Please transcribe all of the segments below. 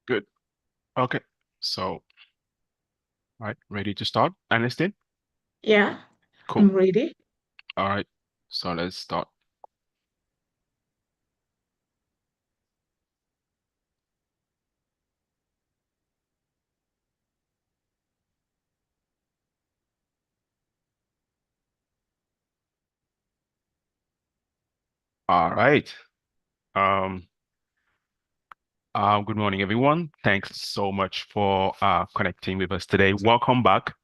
Good. Okay. So, right, ready to start? Anestin? Yeah, Cool. I'm ready. All right. So let's start. All right. Um, good morning, everyone. Thanks so much for connecting with us today. Welcome back.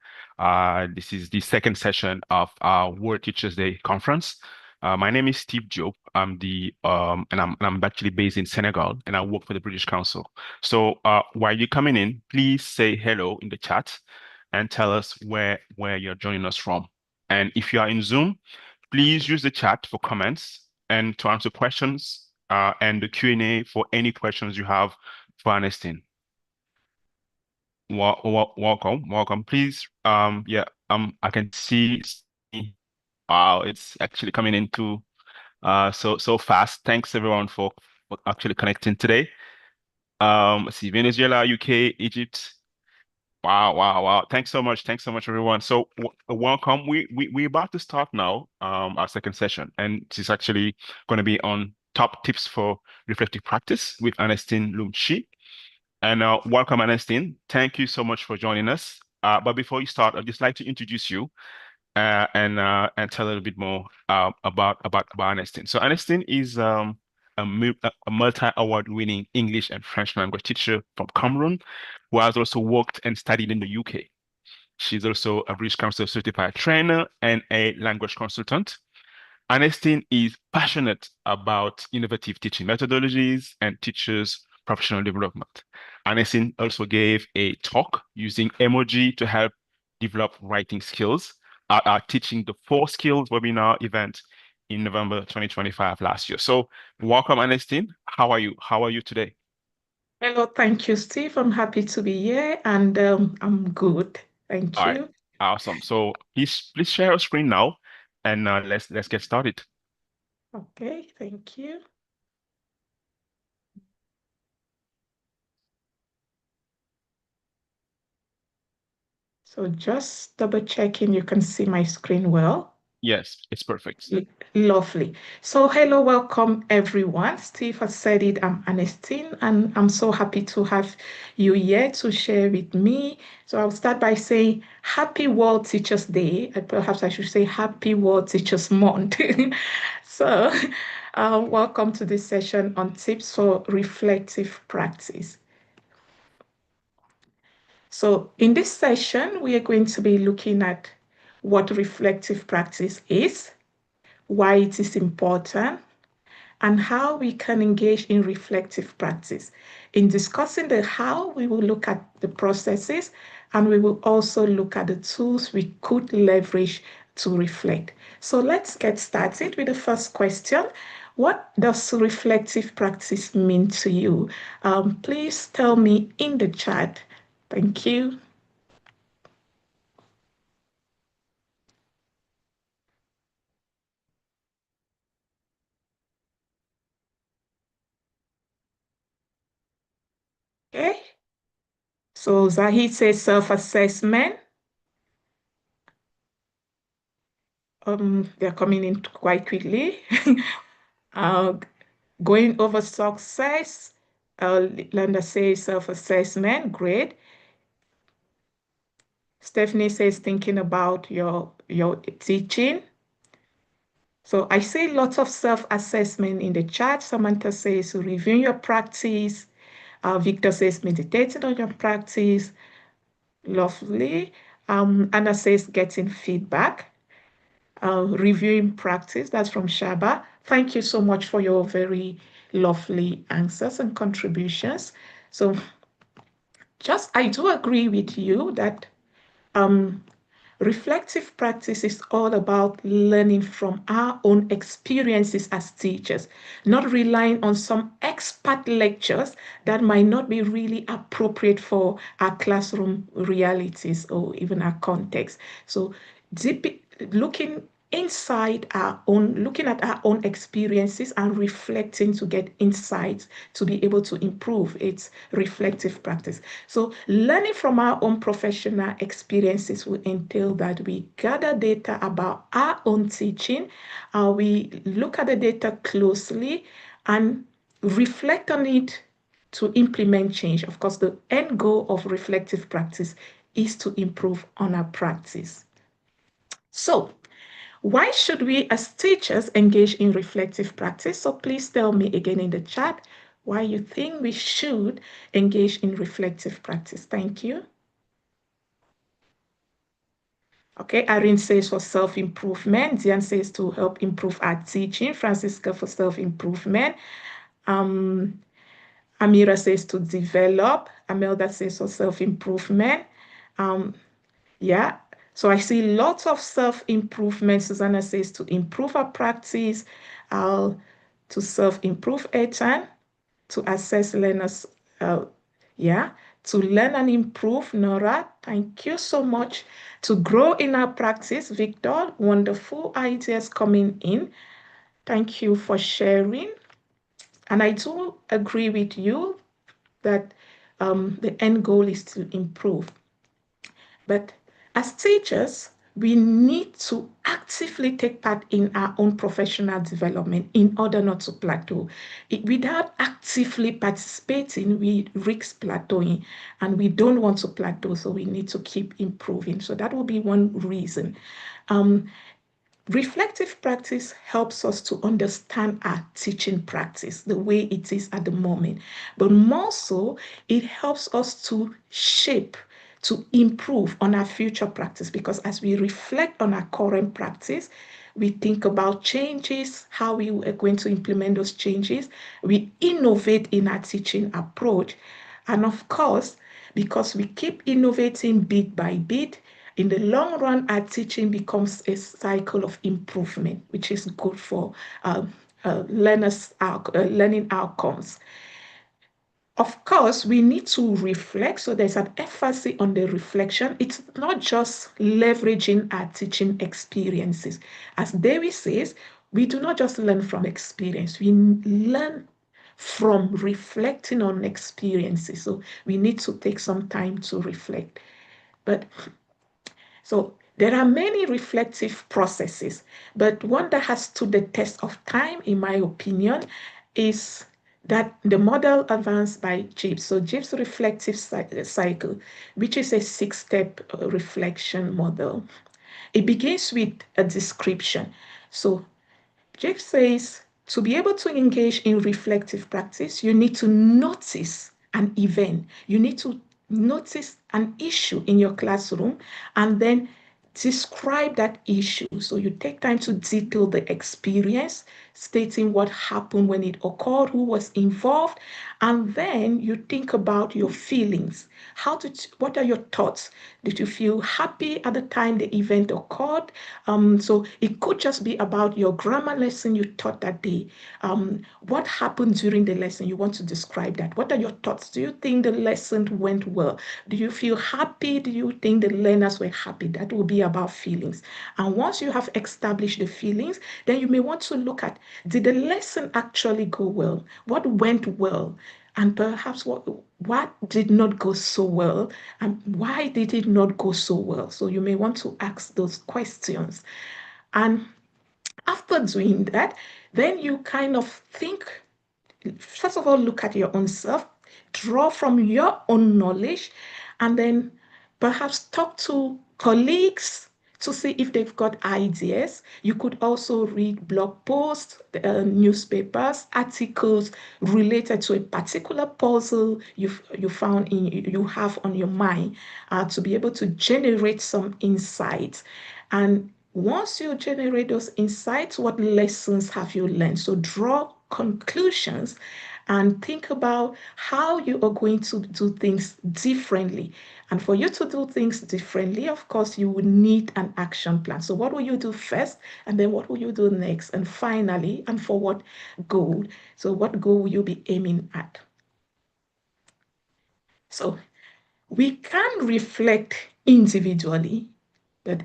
This is the second session of our World Teachers Day conference. My name is Steve Job. I'm actually based in Senegal, and I work for the British Council. So, while you're coming in, please say hello in the chat and tell us where you're joining us from. And if you are in Zoom, please use the chat for comments and to answer questions and the Q&A for any questions you have for Ernestine. Welcome. Please, I can see. Wow, it's actually coming into so fast. Thanks everyone for actually connecting today. Let's see, Venezuela, UK, Egypt. Wow. Thanks so much. Thanks so much, everyone. So w welcome. We're about to start now, our second session, and this is actually going to be on top tips for reflective practice with Anestin Lum Chi. And welcome, Anestin. Thank you so much for joining us. But before you start, I'd just like to introduce you and tell a little bit more about Anestin. So Anestin is a multi-award winning English and French language teacher from Cameroon who has also worked and studied in the UK. She's also a British Council certified trainer and a language consultant. Ernestine is passionate about innovative teaching methodologies and teachers' professional development. Ernestine also gave a talk using emoji to help develop writing skills at our Teaching the Four Skills webinar event in November 2025 last year. So welcome, Ernestine. How are you? How are you today? Hello, thank you, Steve. I'm happy to be here and I'm good. Thank All right, you. awesome. So please share your screen now and let's get started. Okay, thank you. So just double checking you can see my screen well. Yes, it's perfect. L- Lovely. So hello, welcome everyone. Steve has said it, I'm Ernestine, and I'm so happy to have you here to share with me. So I'll start by saying Happy World Teachers Day. Perhaps I should say Happy World Teachers Month. So welcome to this session on tips for reflective practice. So in this session, we are going to be looking at what reflective practice is, why it is important, and how we can engage in reflective practice. In discussing the how, we will look at the processes and we will also look at the tools we could leverage to reflect. So let's get started with the first question. What does reflective practice mean to you? Please tell me in the chat. Thank you. Okay. So Zahid says self-assessment. They're coming in quite quickly. uh, Going over success. Landa says self-assessment. Great. Stephanie says thinking about your teaching. So I see lots of self-assessment in the chat. Samantha says reviewing your practice. Victor says meditating on your practice. Lovely. Anna says getting feedback. Reviewing practice. That's from Shaba. Thank you so much for your very lovely answers and contributions. So just I do agree with you that um, reflective practice is all about learning from our own experiences as teachers, not relying on some expert lectures that might not be really appropriate for our classroom realities or even our context. So, looking inside our own, looking at our own experiences and reflecting to get insights to be able to improve. It's reflective practice. So learning from our own professional experiences will entail that we gather data about our own teaching, we look at the data closely and reflect on it to implement change. Of course, the end goal of reflective practice is to improve on our practice. So why should we as teachers engage in reflective practice? So please tell me again in the chat why you think we should engage in reflective practice. Thank you. Okay, Irene says for self-improvement. Diane says to help improve our teaching. Francisca for self-improvement. Amira says to develop. Amelda says for self-improvement. Yeah, so I see lots of self-improvement. Susanna says to improve our practice, to self-improve Ethan, to assess learners, yeah, to learn and improve. Nora, thank you so much. To grow in our practice, Victor, wonderful ideas coming in. Thank you for sharing. And I do agree with you that the end goal is to improve. But as teachers, we need to actively take part in our own professional development in order not to plateau. Without actively participating, we risk plateauing, and we don't want to plateau, so we need to keep improving. So that will be one reason. Reflective practice helps us to understand our teaching practice, the way it is at the moment. But more so, it helps us to shape, to improve on our future practice, because as we reflect on our current practice, we think about changes, how we are going to implement those changes. We innovate in our teaching approach. And of course, because we keep innovating bit by bit, in the long run, our teaching becomes a cycle of improvement, which is good for learning outcomes. Of course, we need to reflect. So there's an emphasis on the reflection. It's not just leveraging our teaching experiences. As David says, we do not just learn from experience. We learn from reflecting on experiences. So we need to take some time to reflect. But so there are many reflective processes, but one that has stood the test of time, in my opinion, is that the model advanced by Gibbs. So Gibbs reflective cycle, which is a six-step reflection model. It begins with a description. So Gibbs says to be able to engage in reflective practice, you need to notice an event. You need to notice an issue in your classroom and then describe that issue. So you take time to detail the experience, stating what happened when it occurred, who was involved, and then you think about your feelings. What are your thoughts? Did you feel happy at the time the event occurred? So it could just be about your grammar lesson you taught that day. What happened during the lesson? You want to describe that. What are your thoughts? Do you think the lesson went well? Do you feel happy? Do you think the learners were happy? That will be about feelings. And once you have established the feelings, then you may want to look at, did the lesson actually go well? What went well? And perhaps what did not go so well, and why did it not go so well? So you may want to ask those questions. And after doing that, then you kind of think, first of all, look at your own self, draw from your own knowledge, and then perhaps talk to colleagues to see if they've got ideas. You could also read blog posts, newspapers, articles related to a particular puzzle you have on your mind, to be able to generate some insights. And once you generate those insights, what lessons have you learned? So draw conclusions and think about how you are going to do things differently. And for you to do things differently, of course, you will need an action plan. So what will you do first? And then what will you do next? And finally, and for what goal? So what goal will you be aiming at? So we can reflect individually, that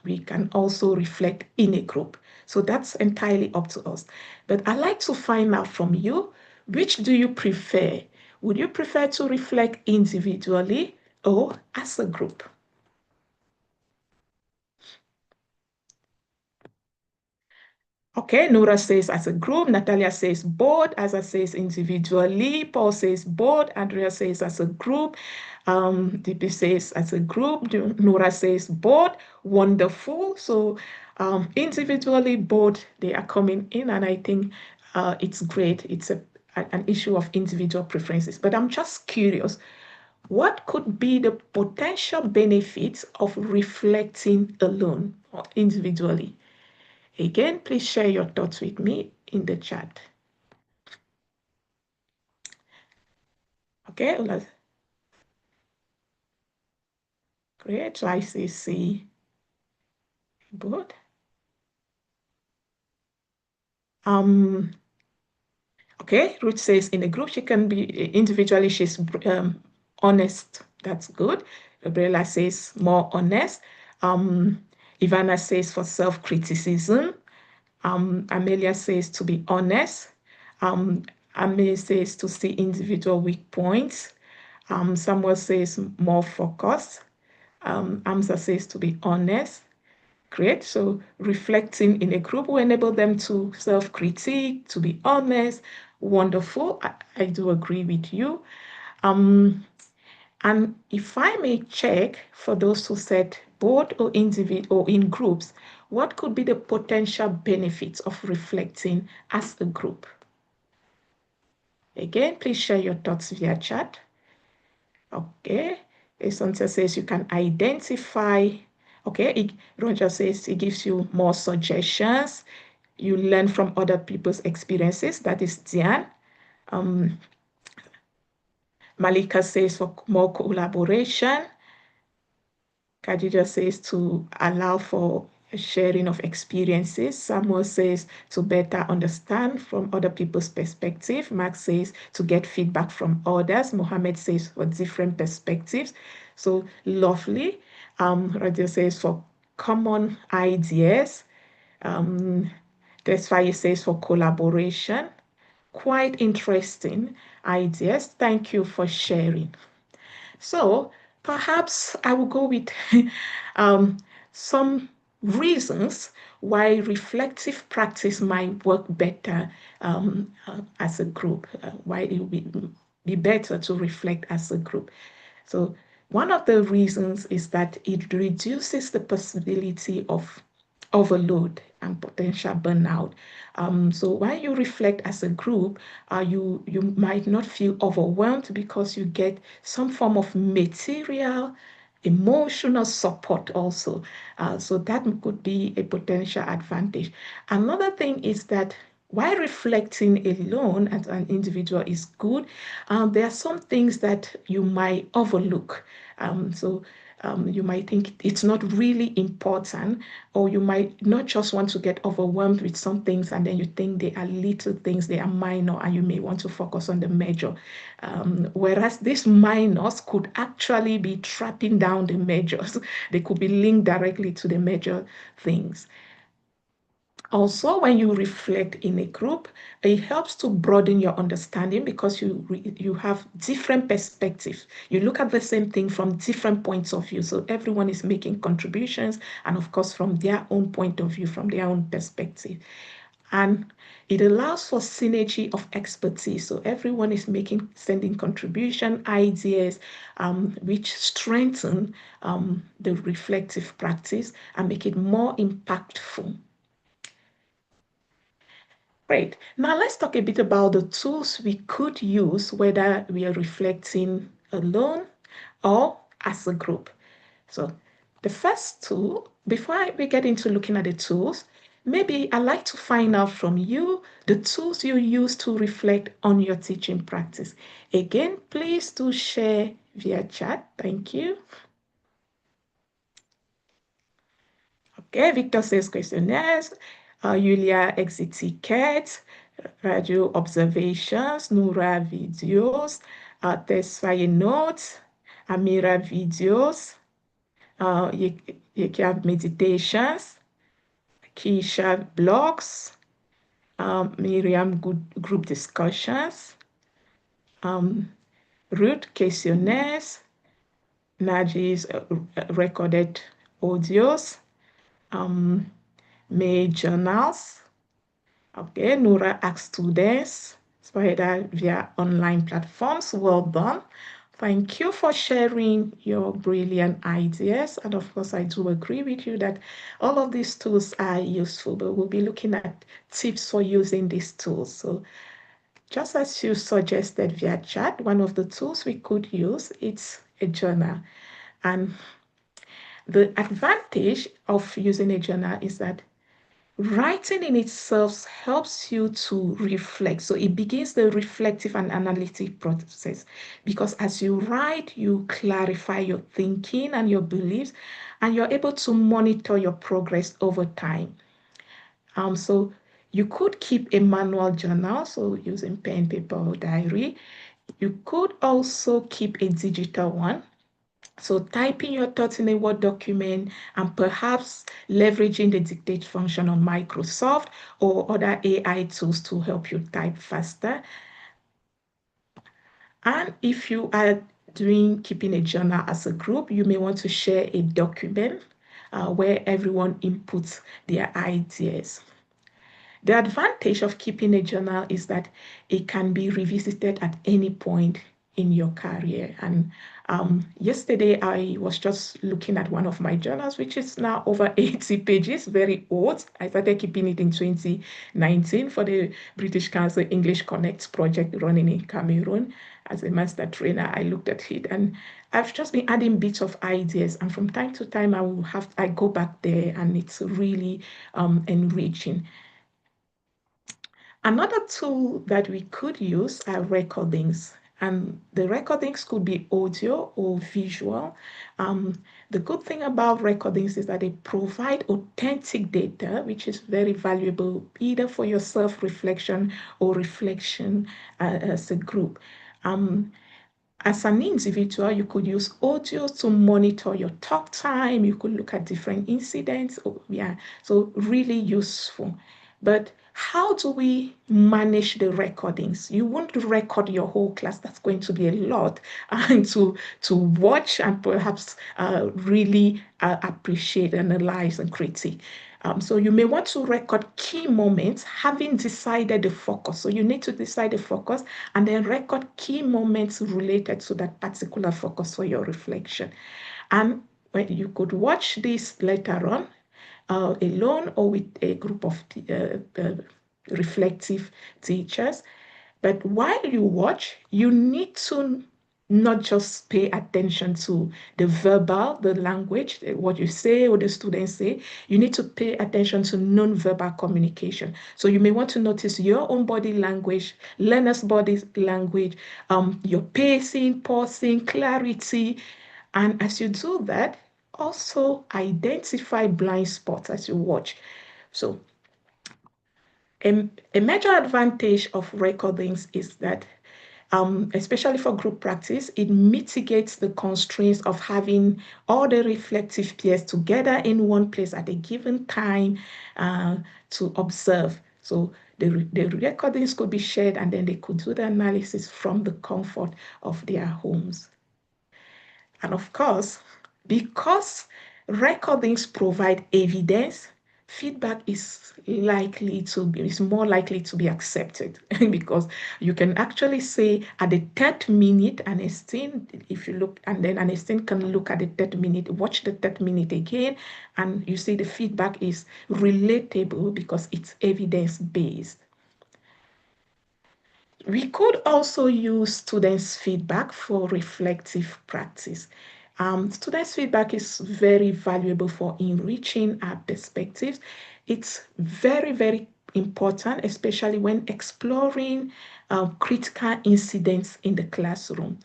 we can also reflect in a group. So that's entirely up to us. But I'd like to find out from you, which do you prefer? Would you prefer to reflect individually or as a group? Okay, Nora says as a group, Natalia says both, Asa says individually, Paul says both, Andrea says as a group, DP says as a group, Nora says both, wonderful. So individually, both, they are coming in, and I think it's great. It's an issue of individual preferences. But I'm just curious, what could be the potential benefits of reflecting alone or individually? Again, please share your thoughts with me in the chat. Okay, great. So I see both. Okay, Ruth says in a group she can be individually, she's honest. That's good. Gabriela says more honest. Ivana says for self-criticism. Amelia says to be honest. Ame says to see individual weak points. Samuel says more focus. Amsa says to be honest. Great. So reflecting in a group will enable them to self-critique, to be honest. Wonderful. I do agree with you. And if I may check for those who said both or individual or in groups, what could be the potential benefits of reflecting as a group? Again, please share your thoughts via chat. Okay. Esonta says you can identify. Okay. Roger says it gives you more suggestions. You learn from other people's experiences. That is Diane. Malika says for more collaboration. Khadija says to allow for a sharing of experiences. Samuel says to better understand from other people's perspective. Max says to get feedback from others. Mohammed says for different perspectives. So lovely. Raja says for common ideas. Tesfaye says for collaboration. Quite interesting ideas. Thank you for sharing. So perhaps I will go with some reasons why reflective practice might work better as a group, why it will be better to reflect as a group. So one of the reasons is that it reduces the possibility of overload and potential burnout. So when you reflect as a group, you might not feel overwhelmed because you get some form of material, emotional support also. So that could be a potential advantage. Another thing is that while reflecting alone as an individual is good, there are some things that you might overlook. So you might think it's not really important, or you might not just want to get overwhelmed with some things and then you think they are little things, they are minor, and you may want to focus on the major. Whereas these minors could actually be trapping down the majors, they could be linked directly to the major things. Also, when you reflect in a group, it helps to broaden your understanding because you have different perspectives. You look at the same thing from different points of view. So everyone is making contributions, and of course, from their own point of view, from their own perspective. And it allows for synergy of expertise. So everyone is sending contribution, ideas, which strengthen the reflective practice and make it more impactful. Great. Now let's talk a bit about the tools we could use, whether we are reflecting alone or as a group. So the first tool, before we get into looking at the tools, maybe I'd like to find out from you the tools you use to reflect on your teaching practice. Again, please do share via chat. Thank you. Okay, Victor says questionnaires. Julia exit tickets, radio observations, Nura videos, Tesfaye notes, Amira videos, You can have meditations, Keisha blogs, Miriam group discussions, Ruth questionnaires, Naji's recorded audios, May journals. Okay, Nora asks students, Spider via online platforms. Well done. Thank you for sharing your brilliant ideas. And of course, I do agree with you that all of these tools are useful, but we'll be looking at tips for using these tools. So just as you suggested via chat, one of the tools we could use is a journal. And the advantage of using a journal is that writing in itself helps you to reflect. So it begins the reflective and analytic process because as you write, you clarify your thinking and your beliefs, and you're able to monitor your progress over time. So you could keep a manual journal, so using pen, paper, or diary. You could also keep a digital one. So typing your thoughts in a Word document and perhaps leveraging the dictate function on Microsoft or other AI tools to help you type faster. And if you are keeping a journal as a group, you may want to share a document where everyone inputs their ideas. The advantage of keeping a journal is that it can be revisited at any point in your career. And yesterday, I was just looking at one of my journals, which is now over 80 pages, very old. I started keeping it in 2019 for the British Council English Connect project running in Cameroon. As a master trainer, I looked at it and I've just been adding bits of ideas. And from time to time, I go back there and it's really enriching. Another tool that we could use are recordings, and the recordings could be audio or visual. The good thing about recordings is that they provide authentic data, which is very valuable either for your self-reflection or reflection as a group. As an individual, you could use audio to monitor your talk time. You could look at different incidents. Oh, yeah, so really useful. But how do we manage the recordings? You won't record your whole class. That's going to be a lot and to watch and perhaps really appreciate, analyze, and critique. So you may want to record key moments, having decided the focus. So you need to decide the focus and then record key moments related to that particular focus for your reflection. And when you could watch this later on, alone or with a group of reflective teachers. But while you watch, you need to not just pay attention to the verbal, the language, what you say or the students say. You need to pay attention to non-verbal communication. So you may want to notice your own body language, learner's body language, your pacing, pausing, clarity. And as you do that, also identify blind spots as you watch. So a major advantage of recordings is that especially for group practice, it mitigates the constraints of having all the reflective peers together in one place at a given time to observe. So the recordings could be shared and then they could do the analysis from the comfort of their homes. And of course, because recordings provide evidence, feedback is more likely to be accepted because you can actually say at the third minute, Anestin, if you look, and then Anestin can look at the third minute, watch the third minute again, and you see the feedback is relatable because it's evidence-based. We could also use students' feedback for reflective practice. Students' feedback is very valuable for enriching our perspectives. It's very, very important, especially when exploring critical incidents in the classroom.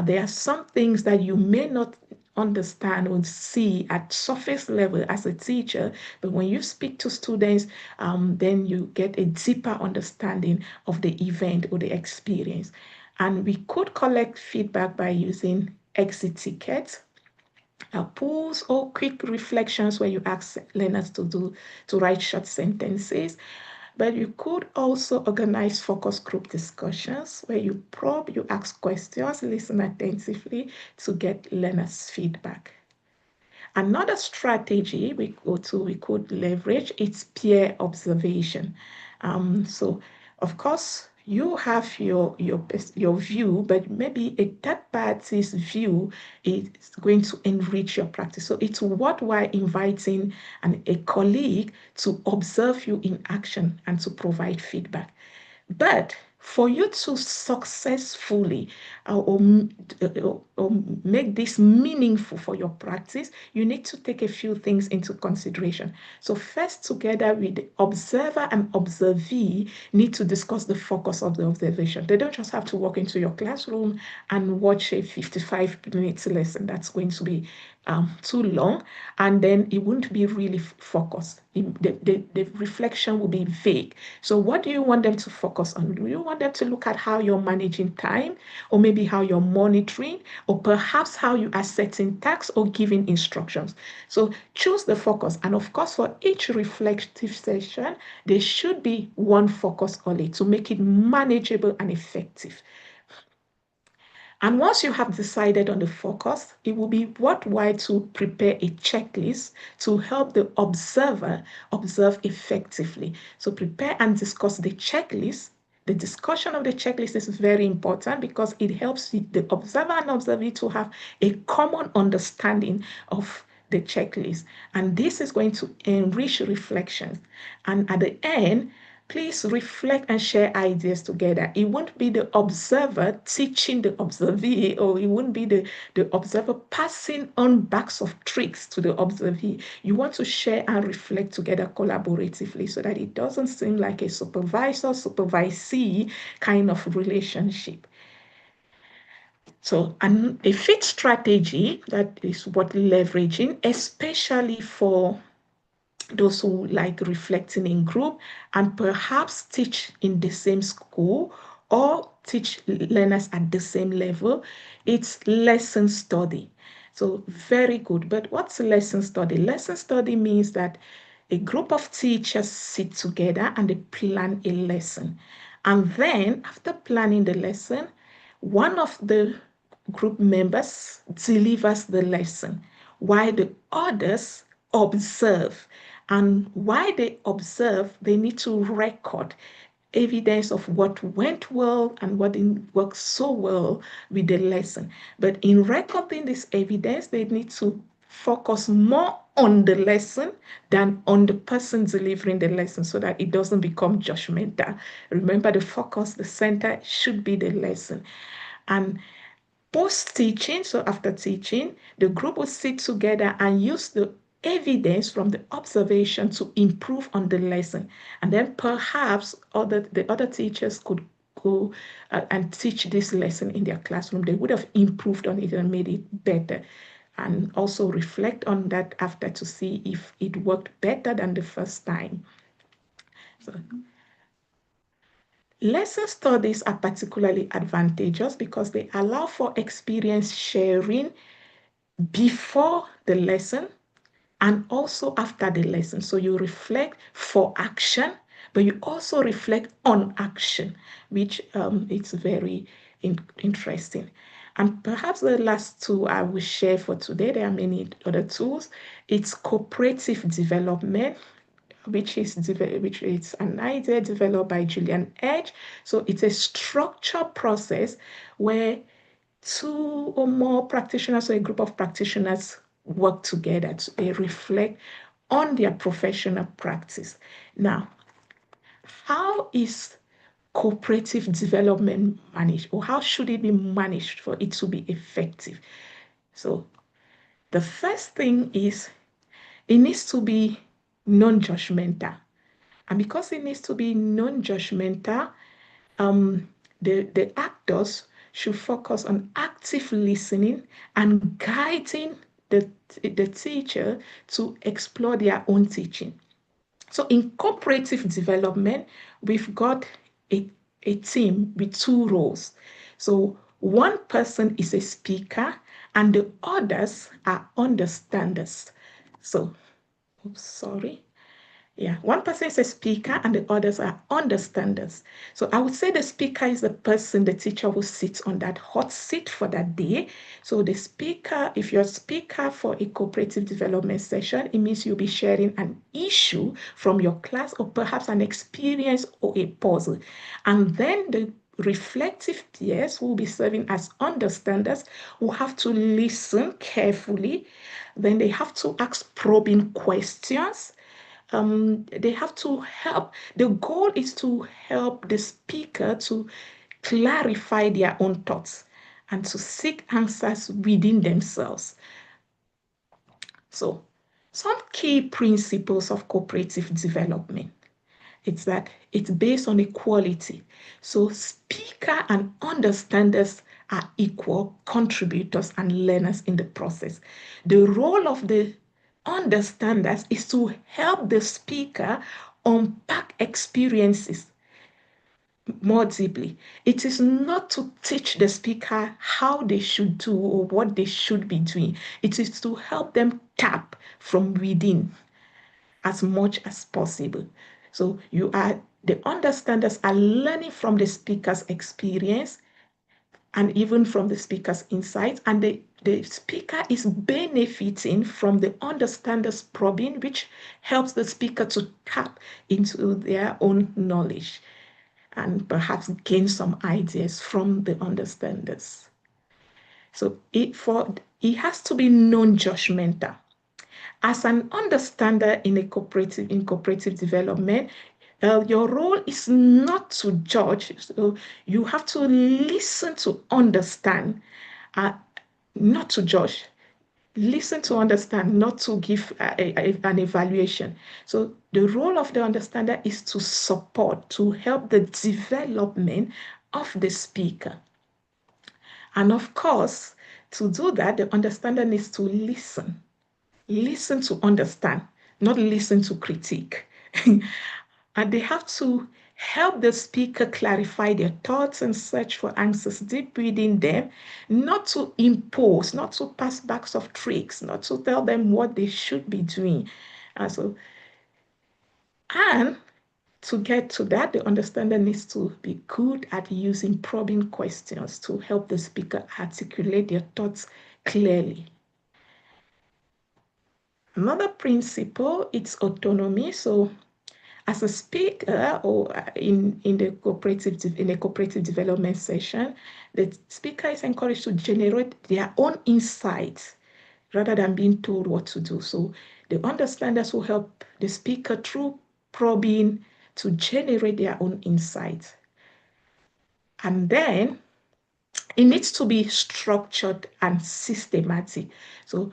There are some things that you may not understand or see at surface level as a teacher, but when you speak to students, then you get a deeper understanding of the event or the experience. And we could collect feedback by using exit tickets. Pools or quick reflections where you ask learners to write short sentences. But you could also organize focus group discussions where you probe, you ask questions, listen attentively to get learners' feedback. Another strategy we could leverage is peer observation. So, of course, you have your view, but maybe a third party's view is going to enrich your practice. So it's worthwhile inviting a colleague to observe you in action and to provide feedback. But for you to successfully or make this meaningful for your practice, you need to take a few things into consideration. So first, together with the observer and observee, need to discuss the focus of the observation. They don't just have to walk into your classroom and watch a 55 minutes lesson. That's going to be too long, and then it won't be really focused. The reflection will be vague. So what do you want them to focus on? Do you want them to look at how you're managing time, or maybe how you're monitoring, or perhaps how you are setting tasks or giving instructions? So choose the focus. And of course, for each reflective session, there should be one focus only to make it manageable and effective. And once you have decided on the focus, it will be worthwhile to prepare a checklist to help the observer observe effectively. So prepare and discuss the checklist. The discussion of the checklist is very important because it helps the observer and observee to have a common understanding of the checklist. And this is going to enrich reflections. And at the end, please reflect and share ideas together. It won't be the observer teaching the observee, or it won't be the observer passing on bags of tricks to the observee. You want to share and reflect together collaboratively so that it doesn't seem like a supervisor-supervisee kind of relationship. So, and a fifth strategy that is worth leveraging, especially for those who like reflecting in group and perhaps teach in the same school or teach learners at the same level, it's lesson study. So very good. But what's lesson study? Lesson study means that a group of teachers sit together and they plan a lesson. And then after planning the lesson, one of the group members delivers the lesson while the others observe. And while they observe, they need to record evidence of what went well and what didn't work so well with the lesson. But in recording this evidence, they need to focus more on the lesson than on the person delivering the lesson so that it doesn't become judgmental. Remember, the focus, the center should be the lesson. And post-teaching, so after teaching, the group will sit together and use the evidence from the observation to improve on the lesson. And then perhaps the other teachers could go and teach this lesson in their classroom. They would have improved on it and made it better. And also reflect on that after to see if it worked better than the first time. So, lesson studies are particularly advantageous because they allow for experience sharing before the lesson and also after the lesson. So you reflect for action, but you also reflect on action, which it's very interesting. And perhaps the last two I will share for today, there are many other tools. It's cooperative development, which is an idea developed by Julian Edge. So it's a structured process where two or more practitioners or a group of practitioners work together to reflect on their professional practice. Now, how is cooperative development managed, or how should it be managed for it to be effective? So, the first thing is it needs to be non-judgmental. And because it needs to be non-judgmental, the actors should focus on active listening and guiding the teacher to explore their own teaching. So in cooperative development, we've got a team with two roles. So one person is a speaker and the others are understanders. So, oops, sorry. Yeah, one person is a speaker and the others are understanders. So I would say the speaker is the person the teacher will sit on that hot seat for that day. So the speaker, if you're a speaker for a cooperative development session, it means you'll be sharing an issue from your class or perhaps an experience or a puzzle. And then the reflective peers who will be serving as understanders will have to listen carefully. Then they have to ask probing questions. They have to help. The goal is to help the speaker to clarify their own thoughts and to seek answers within themselves. So, some key principles of cooperative development. It's that it's based on equality. So speaker and understanders are equal contributors and learners in the process. The role of the understanders is to help the speaker unpack experiences more deeply. It is not to teach the speaker how they should do or what they should be doing. It is to help them tap from within as much as possible. So the understanders are learning from the speaker's experience and even from the speaker's insights, and the speaker is benefiting from the understanders probing, which helps the speaker to tap into their own knowledge and perhaps gain some ideas from the understanders. So it has to be non-judgmental. As an understander in cooperative development, your role is not to judge. So you have to listen to understand, uh, not to judge. Listen to understand, not to give an evaluation. So the role of the understander is to support, to help the development of the speaker. And of course, to do that, the understander needs to listen. Listen to understand, not listen to critique. And they have to help the speaker clarify their thoughts and search for answers deep within them, not to impose, not to pass backs of tricks, not to tell them what they should be doing. And to get to that, the understander needs to be good at using probing questions to help the speaker articulate their thoughts clearly. Another principle is autonomy. So as a speaker or in a cooperative development session, the speaker is encouraged to generate their own insights rather than being told what to do. So the understanders will help the speaker through probing to generate their own insights. And then it needs to be structured and systematic. So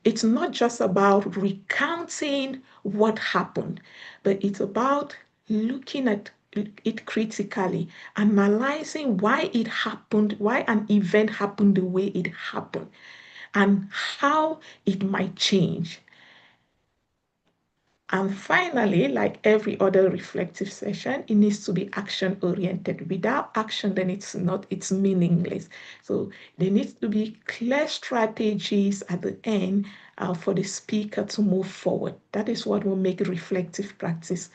it's not just about recounting what happened, but it's about looking at it critically, analyzing why it happened, why an event happened the way it happened, and how it might change. And finally, like every other reflective session, it needs to be action oriented. Without action, then it's meaningless. So there needs to be clear strategies at the end for the speaker to move forward. That is what will make reflective practice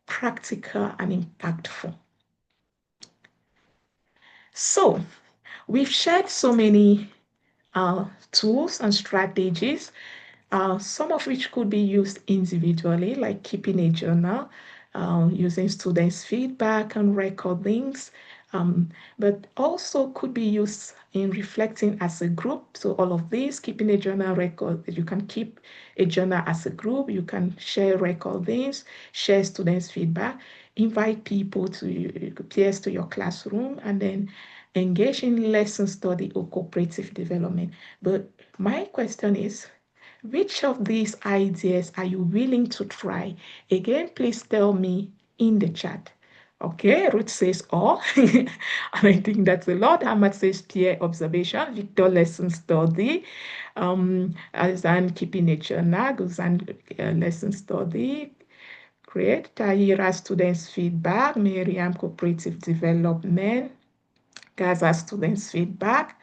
practical and impactful. So we've shared so many tools and strategies, some of which could be used individually, like keeping a journal, using students' feedback and recordings, but also could be used in reflecting as a group. So all of these, keeping a journal record, you can keep a journal as a group, you can share recordings, share students' feedback, invite people peers to your classroom, and then engage in lesson study or cooperative development. But my question is, which of these ideas are you willing to try? Again, please tell me in the chat. Okay, Ruth says all. And I think that's a lot. Ahmad says peer observation, Victor lesson study, Azan keeping a journal, Guzan lesson study. Great. Tahira students feedback, Miriam cooperative development, Gaza students feedback.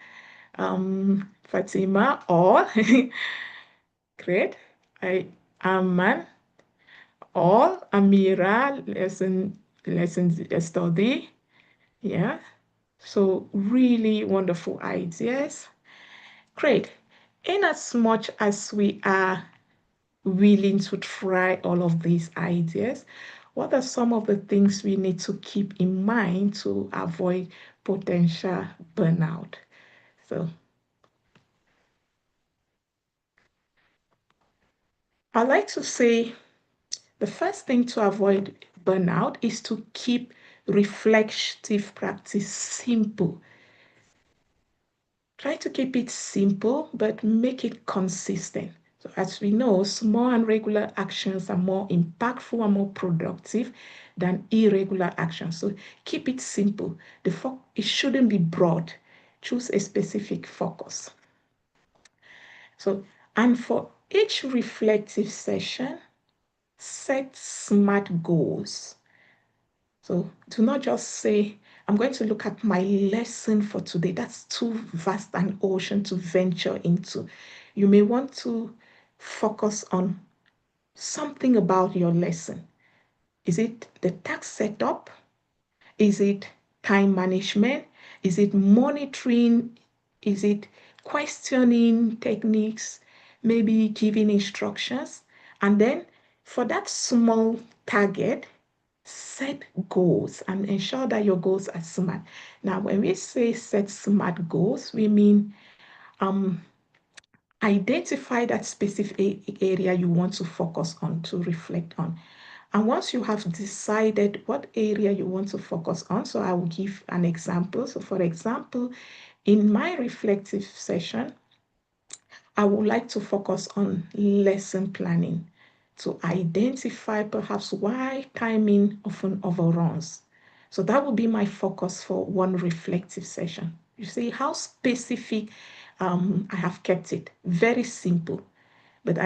Fatima, or great. I am man, or Amira, lesson study. Yeah. So really wonderful ideas. Great. In as much as we are willing to try all of these ideas, what are some of the things we need to keep in mind to avoid potential burnout? So I like to say the first thing to avoid burnout is to keep reflective practice simple. Try to keep it simple, but make it consistent. So as we know, small and regular actions are more impactful and more productive than irregular actions. So keep it simple. It shouldn't be broad. Choose a specific focus. So, and for each reflective session, set SMART goals. So do not just say, I'm going to look at my lesson for today. That's too vast an ocean to venture into. You may want to focus on something about your lesson. Is it the task setup? Is it time management? Is it monitoring? Is it questioning techniques? Maybe giving instructions? And then for that small target, set goals and ensure that your goals are smart. Now, when we say set smart goals, we mean um, identify that specific area you want to focus on, to reflect on. And once you have decided what area you want to focus on, so I will give an example. So, for example, in my reflective session, I would like to focus on lesson planning to identify perhaps why timing often overruns. So that would be my focus for one reflective session. You see how specific I have kept it. Very simple, but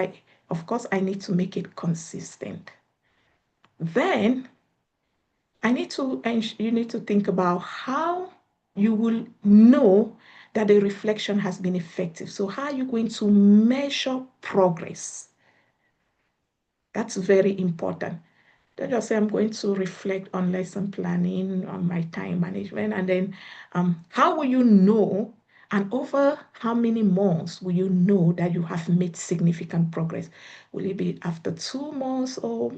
of course, I need to make it consistent. Then you need to think about how you will know that the reflection has been effective. So how are you going to measure progress? That's very important. Don't just say I'm going to reflect on lesson planning, on my time management, and then how will you know? And over how many months will you know that you have made significant progress? Will it be after 2 months or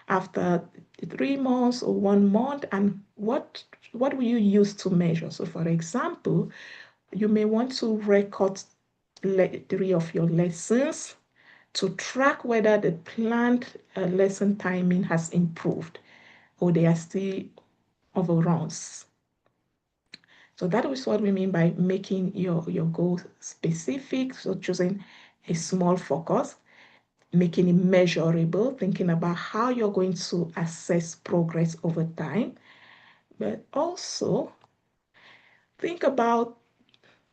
after 3 months or 1 month? And what will you use to measure? So, for example, you may want to record 3 of your lessons to track whether the planned lesson timing has improved or they are still overruns. So that is what we mean by making your goal specific. So choosing a small focus, making it measurable, thinking about how you're going to assess progress over time, but also think about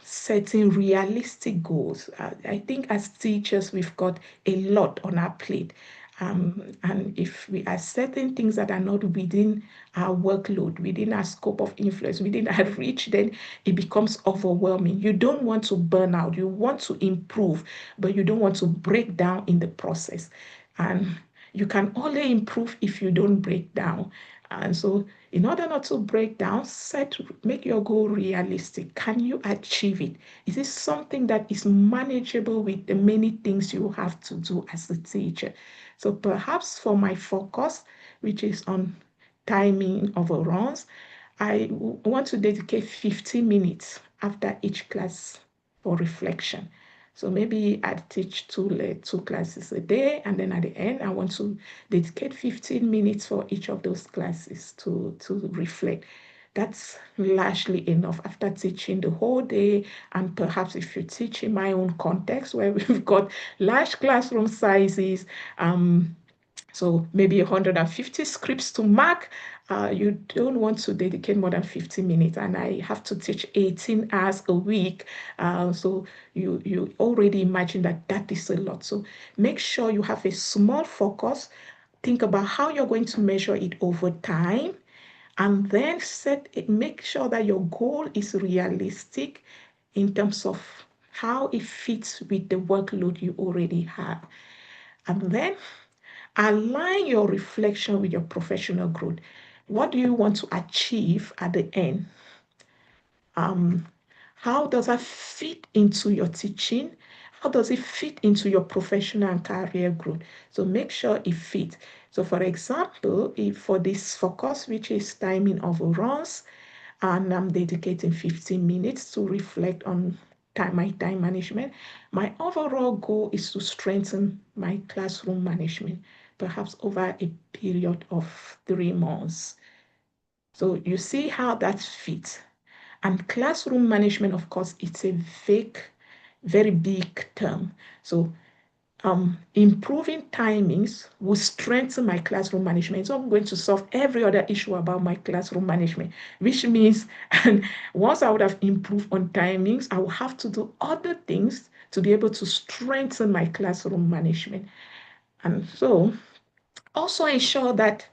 setting realistic goals. I think as teachers, we've got a lot on our plate. And if we are setting things that are not within our workload, within our scope of influence, within our reach, then it becomes overwhelming. You don't want to burn out. You want to improve, but you don't want to break down in the process. And you can only improve if you don't break down. And so, in order not to break down, make your goal realistic. Can you achieve it? Is it something that is manageable with the many things you have to do as a teacher? So perhaps for my focus, which is on timing overruns, I want to dedicate 15 minutes after each class for reflection. So maybe I teach two classes a day, and then at the end, I want to dedicate 15 minutes for each of those classes to reflect. That's largely enough after teaching the whole day. And perhaps if you teach in my own context where we've got large classroom sizes, so maybe 150 scripts to mark. You don't want to dedicate more than 50 minutes, and I have to teach 18 hours a week. So you already imagine that is a lot. So make sure you have a small focus. Think about how you're going to measure it over time, and then make sure that your goal is realistic in terms of how it fits with the workload you already have. And then align your reflection with your professional growth. What do you want to achieve at the end? Um, how does that fit into your teaching? How does it fit into your professional and career growth? So make sure it fits. So for example, if for this focus, which is timing overruns, and I'm dedicating 15 minutes to reflect on my time management, my overall goal is to strengthen my classroom management, perhaps over a period of 3 months. So you see how that fits. And classroom management, of course, it's a vague, very big term. So improving timings will strengthen my classroom management. So I'm going to solve every other issue about my classroom management, which means once I would have improved on timings, I will have to do other things to be able to strengthen my classroom management. And so also ensure that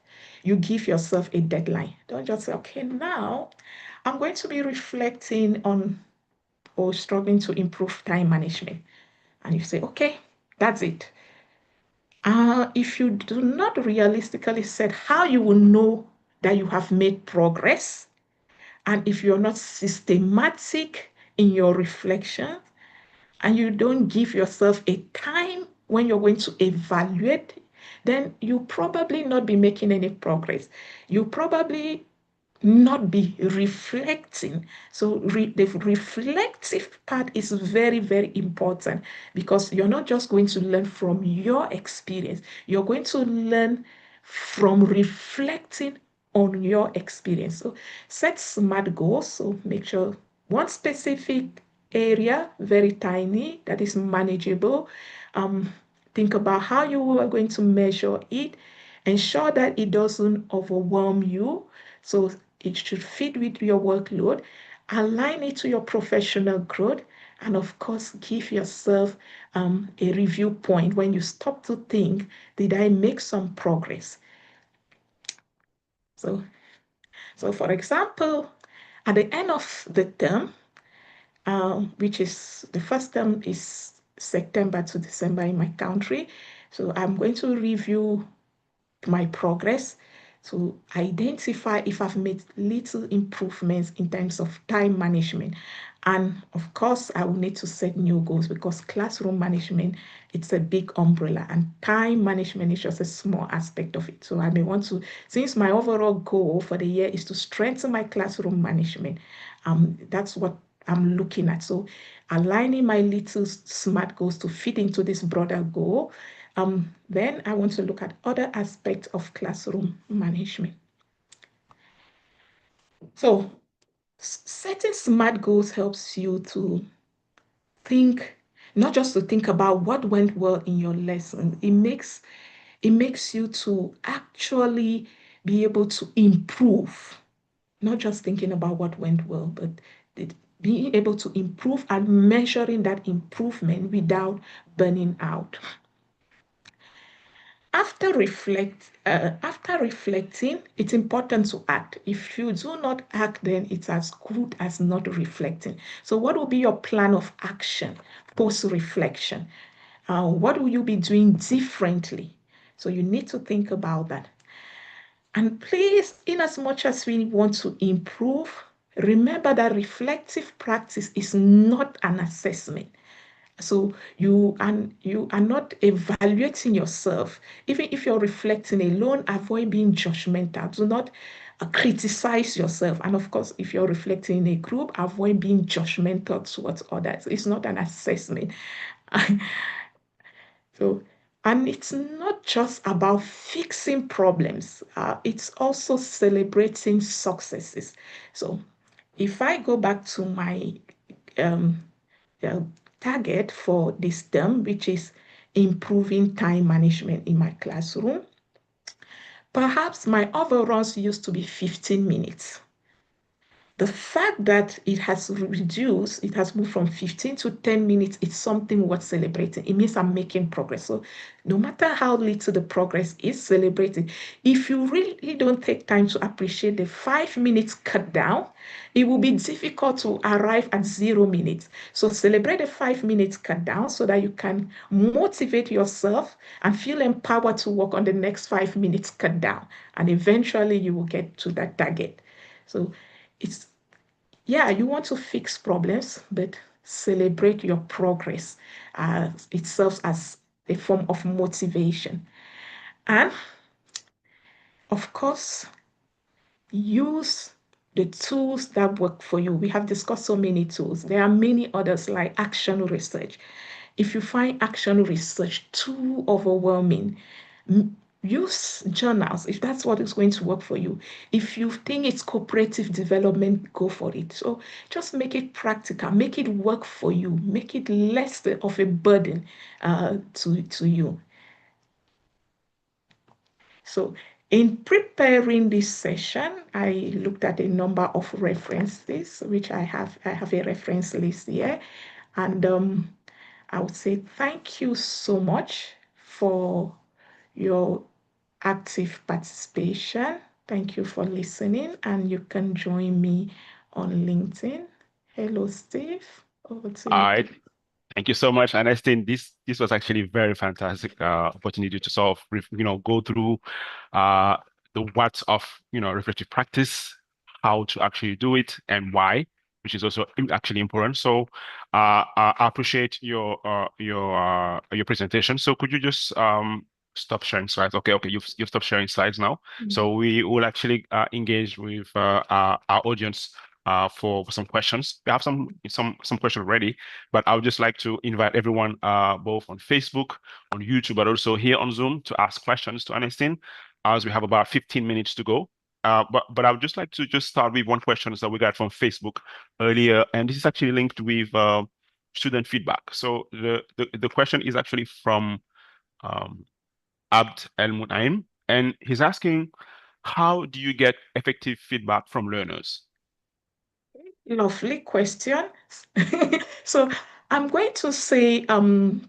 you give yourself a deadline. Don't just say, okay, now I'm going to be reflecting on or struggling to improve time management. And you say, okay, that's it. If you do not realistically set how you will know that you have made progress, and if you're not systematic in your reflection, and you don't give yourself a time when you're going to evaluate, then you probably not be making any progress. You probably not be reflecting. So the reflective part is very, very important because you're not just going to learn from your experience, you're going to learn from reflecting on your experience. So set smart goals. So make sure one specific area, very tiny, that is manageable. Um, think about how you are going to measure it. Ensure that it doesn't overwhelm you. So it should fit with your workload. Align it to your professional growth. And of course, give yourself a review point when you stop to think, did I make some progress? So, so for example, at the end of the term, which is the first term is September to December in my country. So I'm going to review my progress to identify if I've made little improvements in terms of time management. And of course, I will need to set new goals because classroom management, it's a big umbrella and time management is just a small aspect of it. So I may want to, since my overall goal for the year is to strengthen my classroom management, that's what I'm looking at. So aligning my little smart goals to fit into this broader goal. Then I want to look at other aspects of classroom management. So setting smart goals helps you to think, not just to think about what went well in your lesson. It makes you to actually be able to improve, not just thinking about what went well, but being able to improve and measuring that improvement without burning out. After reflecting, it's important to act. If you do not act, then it's as good as not reflecting. So what will be your plan of action post-reflection? What will you be doing differently? So you need to think about that. And please, in as much as we want to improve, remember that reflective practice is not an assessment. So you are not evaluating yourself. Even if you're reflecting alone, avoid being judgmental. Do not criticize yourself. And of course, if you're reflecting in a group, avoid being judgmental towards others. It's not an assessment. So, and it's not just about fixing problems. It's also celebrating successes. So, if I go back to my um, uh, target for this term, which is improving time management in my classroom. Perhaps my overruns used to be 15 minutes. The fact that it has reduced, it has moved from 15 to 10 minutes, it's something worth celebrating. It means I'm making progress. So no matter how little the progress is, celebrating. If you really don't take time to appreciate the 5 minutes cut down, it will be difficult to arrive at 0 minutes. So celebrate the 5 minutes cut down so that you can motivate yourself and feel empowered to work on the next 5 minutes cut down. And eventually you will get to that target. So it's, yeah, you want to fix problems, but celebrate your progress. It serves as a form of motivation. And of course, use the tools that work for you. We have discussed so many tools. There are many others like action research. If you find action research too overwhelming, use journals if that's what is going to work for you. If you think it's cooperative development, go for it. So just make it practical, make it work for you, make it less of a burden to you. So in preparing this session, I looked at a number of references, which I have a reference list here. And I would say thank you so much for your active participation. Thank you for listening, and you can join me on LinkedIn. Hello, Steve. Over to All you. right. Thank you so much, Anestin. This was actually very fantastic opportunity to sort of go through uh the what's of reflective practice, how to actually do it, and why, which is also actually important. So I appreciate your presentation. So could you just stop sharing slides? Okay, you've stopped sharing slides now. So we will actually engage with our audience for some questions. We have some questions ready. But I would just like to invite everyone, both on Facebook, on YouTube, but also here on Zoom, to ask questions to Ernestine, as we have about 15 minutes to go. But I would just like to just start with one question that we got from Facebook earlier, and this is actually linked with student feedback. So the question is actually from um, Abd El Munaim, and he's asking, how do you get effective feedback from learners? Lovely question. So I'm going to say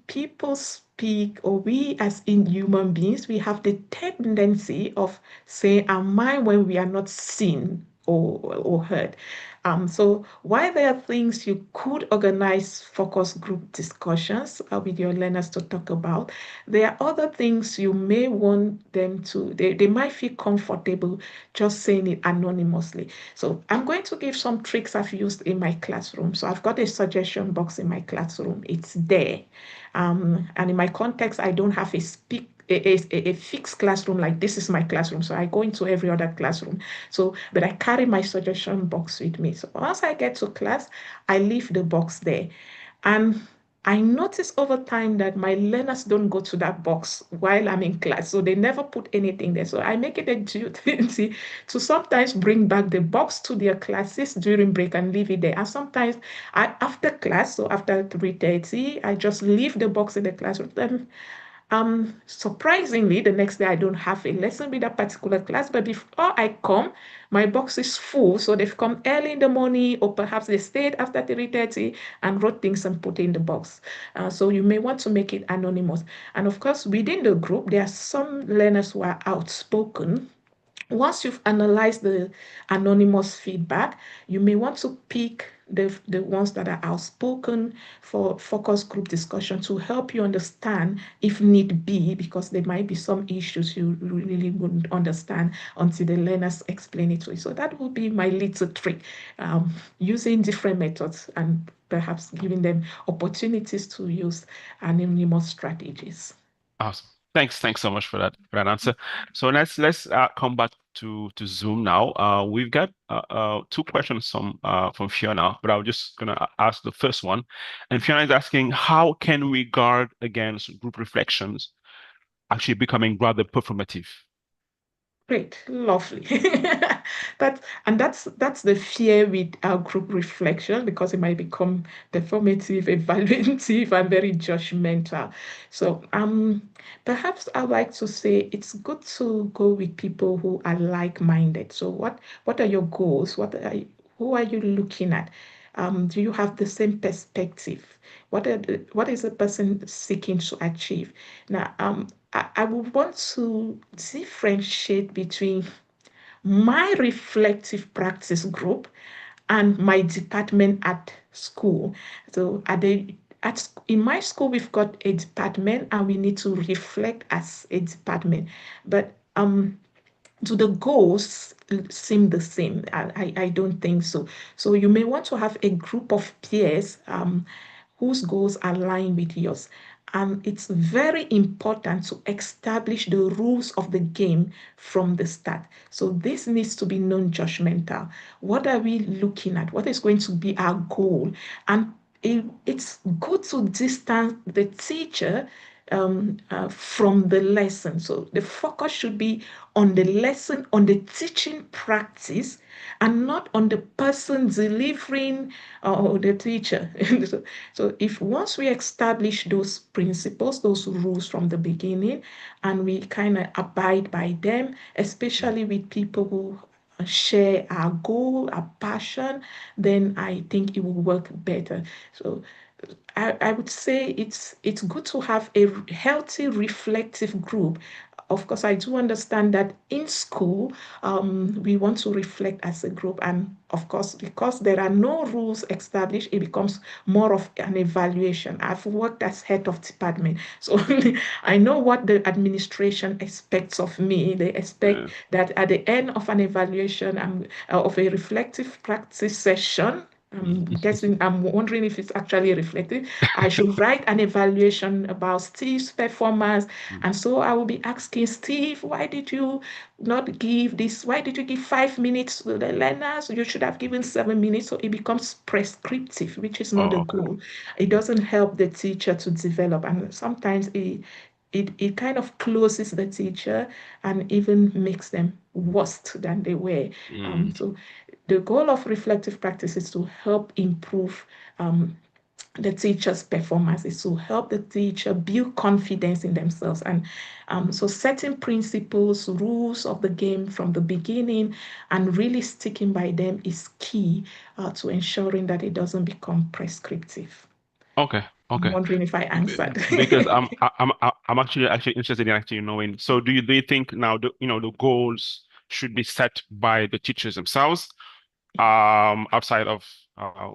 people speak, or we as in human beings, we have the tendency of saying our mind when we are not seen or heard. So while there are things you could organize focus group discussions with your learners to talk about, there are other things you may want them to, they might feel comfortable just saying it anonymously. So I'm going to give some tricks I've used in my classroom. So I've got a suggestion box in my classroom. It's there. And in my context, I don't have a fixed classroom like this is my classroom. So I go into every other classroom. So, but I carry my suggestion box with me. So once I get to class, I leave the box there. And I notice over time that my learners don't go to that box while I'm in class. So they never put anything there. So I make it a duty to sometimes bring back the box to their classes during break and leave it there. And sometimes after class, so after 3:30, I just leave the box in the classroom. Then surprisingly, the next day I don't have a lesson with that particular class, but before I come, my box is full. So they've come early in the morning, or perhaps they stayed after 3:30 and wrote things and put in the box. So you may want to make it anonymous. And of course, within the group, there are some learners who are outspoken. Once you've analyzed the anonymous feedback, you may want to pick the ones that are outspoken for focus group discussion to help you understand if need be, because there might be some issues you really wouldn't understand until the learners explain it to you. So that will be my little trick, using different methods and perhaps giving them opportunities to use anonymous strategies. Awesome. Thanks so much for that answer. So let's come back to Zoom now. We've got two questions from Fiona, but I'm just gonna ask the first one. And Fiona is asking, how can we guard against group reflections actually becoming rather performative? Great, lovely. That's the fear with our group reflection, because it might become performative, evaluative, and very judgmental. So perhaps I like to say it's good to go with people who are like-minded. So what are your goals? Who are you looking at? Do you have the same perspective? What is the person seeking to achieve? Now, I would want to differentiate between my reflective practice group and my department at school. So in my school, we've got a department and we need to reflect as a department. But do the goals seem the same? I don't think so. So you may want to have a group of peers whose goals align with yours. And it's very important to establish the rules of the game from the start. So this needs to be non-judgmental. What are we looking at? What is going to be our goal? And it's good to distance the teacher from the lesson. So the focus should be on the lesson, on the teaching practice, and not on the person delivering or the teacher. So if once we establish those principles, those rules from the beginning, and we kind of abide by them, especially with people who share our goal, our passion, then I think it will work better. So I would say it's good to have a healthy reflective group. Of course, I do understand that in school, we want to reflect as a group. And of course, because there are no rules established, it becomes more of an evaluation. I've worked as head of department, so I know what the administration expects of me. They expect Yeah. that at the end of an evaluation, of a reflective practice session, I'm wondering if it's actually reflective. I should write an evaluation about Steve's performance. And so I will be asking Steve, why did you not give this? Why did you give 5 minutes to the learners? You should have given 7 minutes. So it becomes prescriptive, which is not the Oh, okay. goal. It doesn't help the teacher to develop. And sometimes it kind of closes the teacher and even makes them worse than they were. Mm. So the goal of reflective practice is to help improve the teacher's performance, is to help the teacher build confidence in themselves. And so setting principles, rules of the game from the beginning and really sticking by them is key to ensuring that it doesn't become prescriptive. Okay. I'm Okay. wondering if I answered. Because I'm actually interested in actually knowing. So do you think now the goals should be set by the teachers themselves, outside of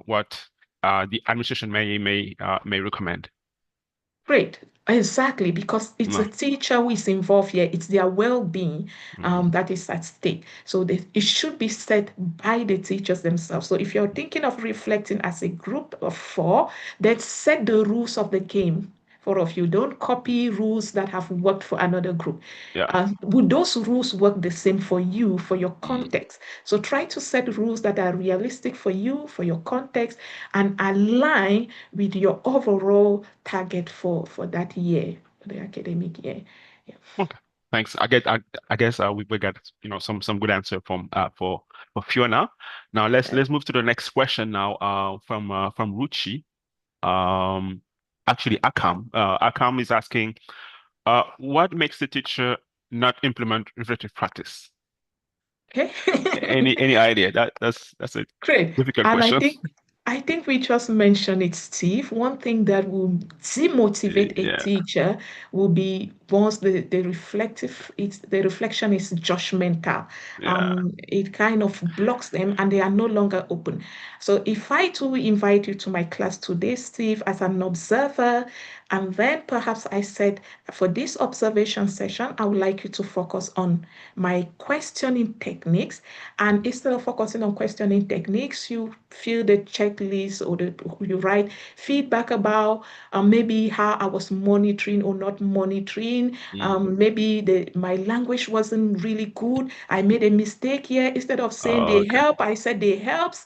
what the administration may recommend? Great. Exactly, because it's a No. teacher who is involved here. It's their well-being Mm. that is at stake. So it should be set by the teachers themselves. So if you're thinking of reflecting as a group of four, then set the rules of the game. Four of you. Don't copy rules that have worked for another group. Yeah. Would those rules work the same for you, for your Mm. context? So try to set rules that are realistic for you, for your context, and align with your overall target for that year, the academic year. Yeah. Okay. Thanks. I guess we got some good answer from for Fiona. Now let's move to the next question now from Ruchi. Um Actually Akam. Akam is asking what makes the teacher not implement reflective practice? Okay. Any idea? That's a Great. difficult And I question. think I think we just mentioned it, Steve. One thing that will demotivate a Yeah. teacher will be once the reflection is judgmental. Yeah. It kind of blocks them and they are no longer open. So if I too invite you to my class today, Steve, as an observer, and then perhaps I said for this observation session, I would like you to focus on my questioning techniques. And instead of focusing on questioning techniques, you fill the checklist or you write feedback about maybe how I was monitoring or not monitoring. Mm. Maybe my language wasn't really good. I made a mistake here. Instead of saying Oh, they okay. help, I said they helps.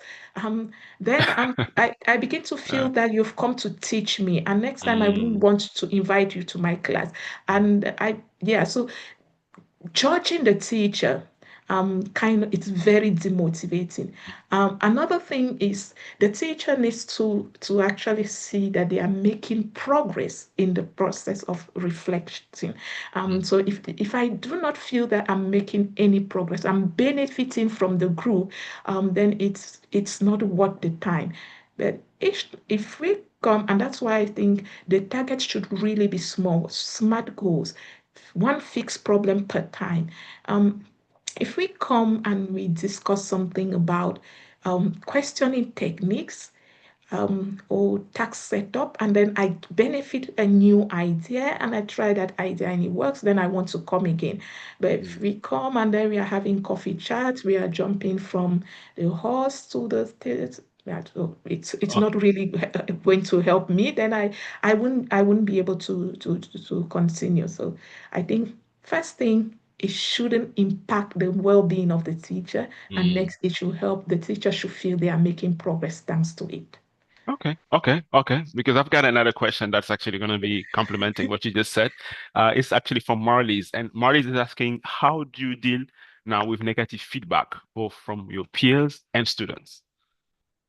Then I begin to feel Uh, that you've come to teach me. And next time I won't mm, want to invite you to my class. And yeah, so judging the teacher kind of it's very demotivating. Another thing is the teacher needs to actually see that they are making progress in the process of reflecting. So if I do not feel that I'm making any progress, I'm benefiting from the group, then it's not worth the time. But if we come, and that's why I think the target should really be small, smart goals, one fixed problem per time. Um, if we come and we discuss something about questioning techniques, or task setup, and then I benefit a new idea and I try that idea and it works, then I want to come again. But if we come and then we are having coffee chats, we are jumping from the horse to the stage, that it's Okay. not really going to help me, then I wouldn't be able to continue. So I think first thing, it shouldn't impact the well-being of the teacher, and Mm. next it should help the teacher should feel they are making progress thanks to it. Okay. Because I've got another question that's actually going to be complementing what you just said. It's actually from Marlies, and Marlies is asking, how do you deal now with negative feedback, both from your peers and students?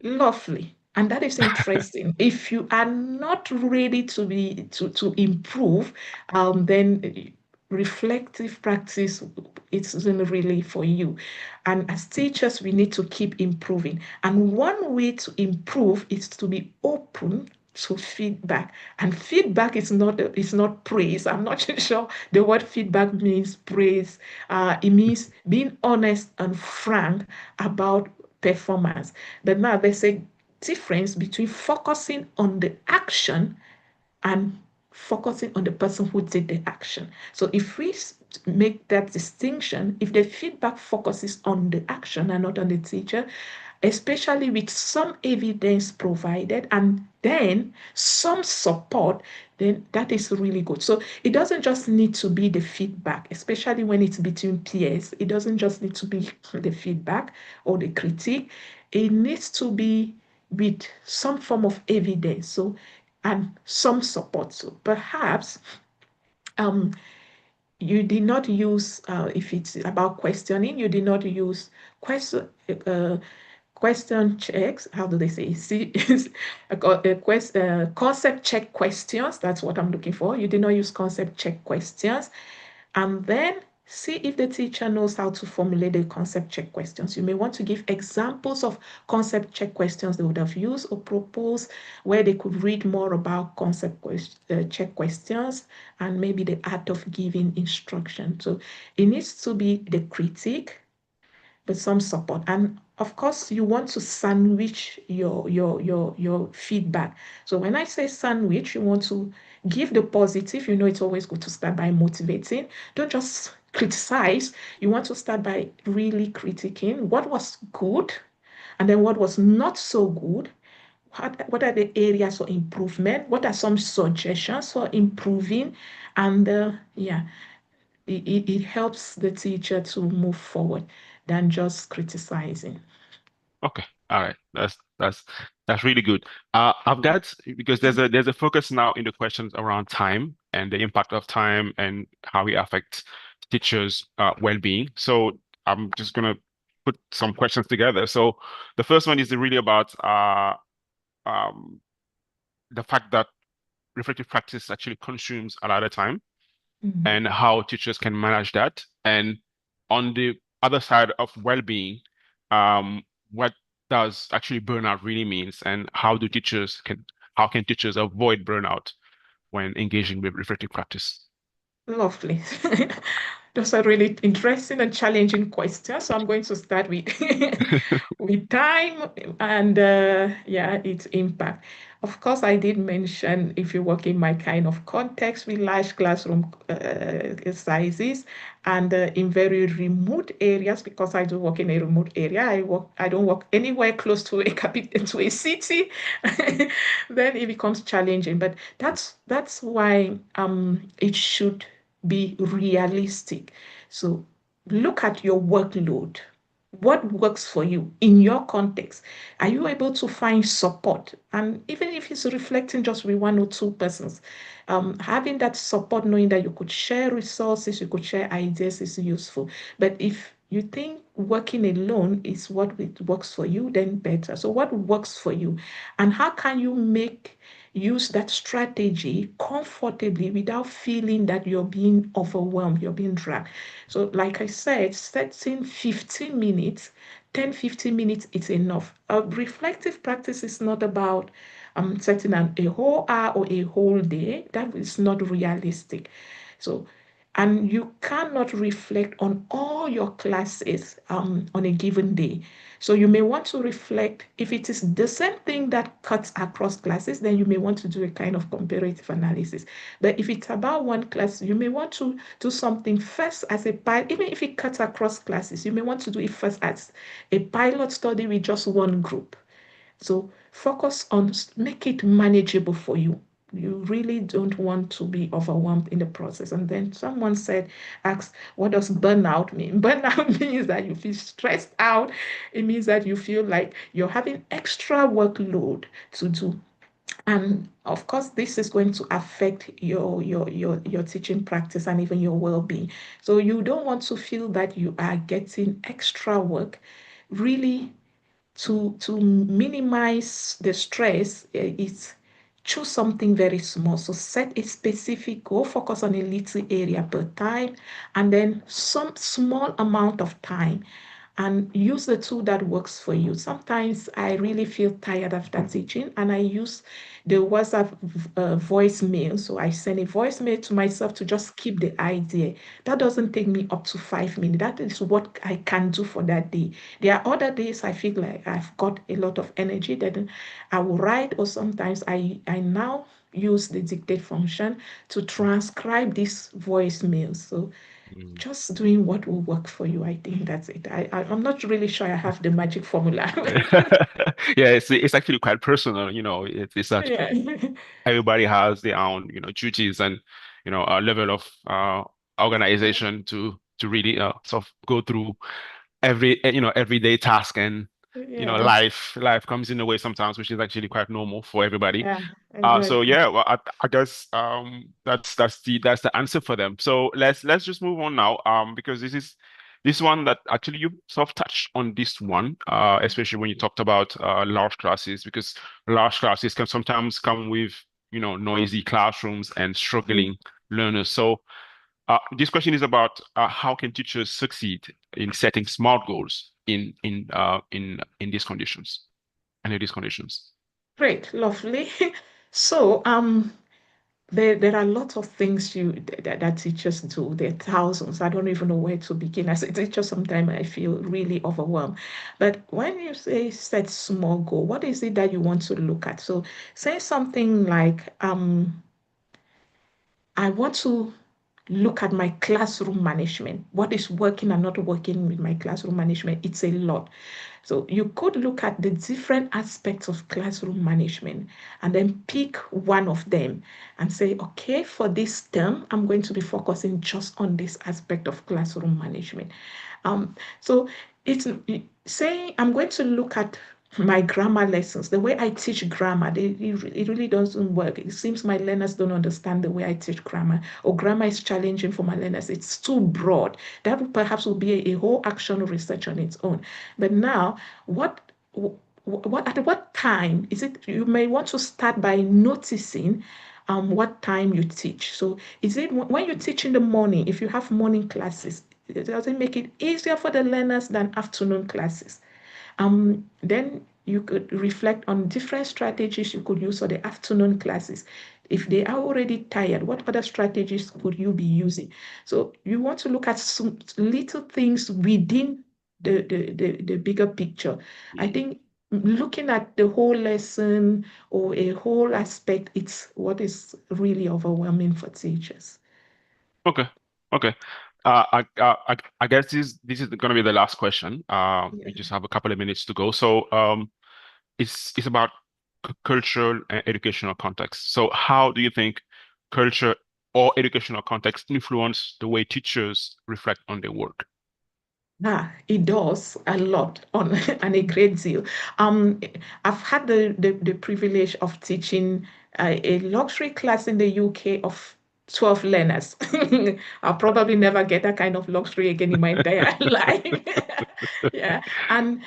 Lovely. And that is interesting. If you are not ready to improve, then reflective practice isn't really for you. And as teachers, we need to keep improving. And one way to improve is to be open to feedback. And feedback is not praise. I'm not sure the word feedback means praise. It means being honest and frank about performance. But now there's a difference between focusing on the action and focusing on the person who did the action. So if we make that distinction, if the feedback focuses on the action and not on the teacher, especially with some evidence provided and then some support, then that is really good. So it doesn't just need to be the feedback, especially when it's between peers. It doesn't just need to be the feedback or the critique. It needs to be with some form of evidence. So and some support. So perhaps um, you did not use, if it's about questioning, you did not use question question checks. How do they say? See, concept check questions. That's what I'm looking for. You did not use concept check questions, and then see if the teacher knows how to formulate the concept check questions. You may want to give examples of concept check questions they would have used or proposed where they could read more about check questions and maybe the art of giving instruction. So it needs to be the critique, but some support. And of course, you want to sandwich your feedback. So when I say sandwich, you want to give the positive. You know, it's always good to start by motivating. Don't just criticize. You want to start by really critiquing what was good and then what was not so good. What are the areas for improvement? What are some suggestions for improving? And yeah, it helps the teacher to move forward than just criticizing. Okay. All right. That's really good. I've got because there's a focus now in the questions around time and the impact of time and how it affects teachers' well-being. So I'm just gonna put some questions together. So the first one is really about um the fact that reflective practice actually consumes a lot of time Mhm. and how teachers can manage that. And on the other side of well-being, what does actually burnout really means, and how can teachers avoid burnout when engaging with reflective practice? Lovely. Those are really interesting and challenging questions. So I'm going to start with with time and yeah, its impact. Of course, I did mention if you work in my kind of context with large classroom sizes and in very remote areas, because I do work in a remote area. I don't work anywhere close to to a city. Then it becomes challenging. But that's why it should be realistic. So look at your workload. What works for you in your context? Are you able to find support? And even if it's reflecting just with one or two persons, having that support, knowing that you could share resources, you could share ideas is useful. But if you think working alone is what works for you, then better. So what works for you, and how can you make use that strategy comfortably without feeling that you're being overwhelmed, you're being dragged. So like I said, setting 15 minutes, 10, 15 minutes is enough. A reflective practice is not about setting a whole hour or a whole day. That is not realistic. So, and you cannot reflect on all your classes on a given day. So you may want to reflect, if it is the same thing that cuts across classes, then you may want to do a kind of comparative analysis. But if it's about one class, you may want to do something first as a pilot, even if it cuts across classes, you may want to do it first as a pilot study with just one group. So focus on make it manageable for you. You really don't want to be overwhelmed in the process. And then someone said, asked, what does burnout mean? Burnout means that you feel stressed out. It means that you feel like you're having extra workload to do. And of course, this is going to affect your teaching practice and even your well-being. So you don't want to feel that you are getting extra work. Really, to minimize the stress, is choose something very small. So set a specific goal, focus on a little area per time, and then some small amount of time, and use the tool that works for you. Sometimes I really feel tired after teaching, and I use the WhatsApp voicemail. So I send a voicemail to myself to just keep the idea. That doesn't take me up to 5 minutes. That is what I can do for that day. There are other days I feel like I've got a lot of energy that I will write, or sometimes I now use the dictate function to transcribe this voicemail. So Mm. just doing what will work for you. I think that's it. I'm not really sure I have the magic formula. Yeah, it's actually quite personal, you know. It's that Yeah. everybody has their own, you know, duties and, you know, a level of organization to really sort of go through you know, everyday task, and you know, Yes. life comes in the way sometimes, which is actually quite normal for everybody. Yeah, So exactly. yeah, well, I guess that's the answer for them. So let's just move on now, because this one that actually you sort of touched on this one, especially when you talked about large classes, because large classes can sometimes come with, you know, noisy classrooms and Mhm. struggling learners. So this question is about how can teachers succeed in setting smart goals in these conditions, under these conditions. Great, lovely. So, there are lots of things that teachers do. There are thousands. I don't even know where to begin. As a teacher, sometimes I feel really overwhelmed. But when you say set small goal, what is it that you want to look at? So say something like, I want to look at my classroom management. What is working and not working with my classroom management? It's a lot. So you could look at the different aspects of classroom management and then pick one of them and say, okay, for this term, I'm going to be focusing just on this aspect of classroom management. So it's saying I'm going to look at my grammar lessons, the way I teach grammar, it really doesn't work. It seems my learners don't understand the way I teach grammar, or grammar is challenging for my learners. It's too broad. That perhaps will be a whole action research on its own. But now, what at what time is it? You may want to start by noticing what time you teach. So is it when you teach in the morning, if you have morning classes, does it make it easier for the learners than afternoon classes? Then you could reflect on different strategies you could use for the afternoon classes. If they are already tired, what other strategies could you be using? So you want to look at some little things within the bigger picture. I Mm. think looking at the whole lesson or a whole aspect, it's what is really overwhelming for teachers. Okay. Okay. I guess this is going to be the last question. We Yeah. just have a couple of minutes to go. So, it's about cultural and educational context. So, how do you think culture or educational context influence the way teachers reflect on their work? It does a lot on and a great deal. Um, I've had the privilege of teaching a luxury class in the UK of 12 learners. I'll probably never get that kind of luxury again in my entire life. Yeah. And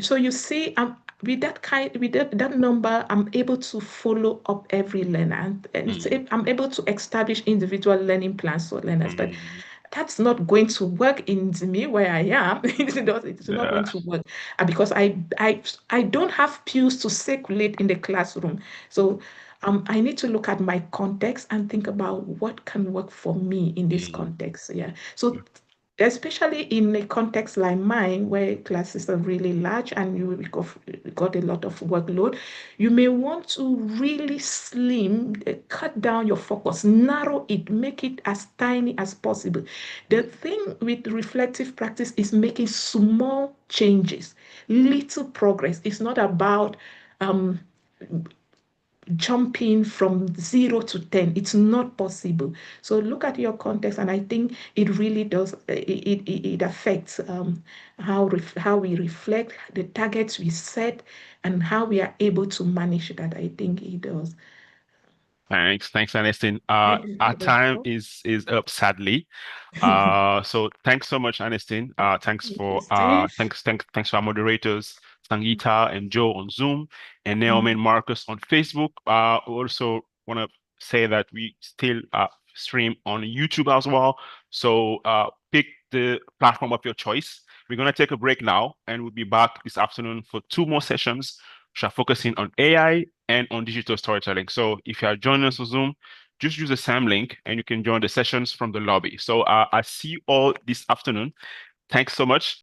so you see, with that number, I'm able to follow up every learner, and Mm, I'm able to establish individual learning plans for learners. But mm, that's not going to work in me where I am. It's not yeah. going to work because I don't have pews to circulate in the classroom. So I need to look at my context and think about what can work for me in this Mm, context. Yeah. So especially in a context like mine, where classes are really large and got a lot of workload, you may want to really slim, cut down your focus, narrow it, make it as tiny as possible. The thing with reflective practice is making small changes, little progress. It's not about um, jumping from 0 to 10. It's not possible. So look at your context, and I think it really does. It affects how we reflect, the targets we set, and how we are able to manage that. I think it does. thanks, Anestin. Our You're time welcome. is up, sadly. So thanks so much, Anestin. Thank you, Steve. Thanks to our moderators, Sangita and Joe on Zoom, and Naomi Mhm. and Marcus on Facebook. We also want to say that we still stream on YouTube as well. So pick the platform of your choice. We're gonna take a break now, and we'll be back this afternoon for 2 more sessions, which are focusing on AI and on digital storytelling. So if you are joining us on Zoom, just use the SAM link and you can join the sessions from the lobby. So I see you all this afternoon. Thanks so much.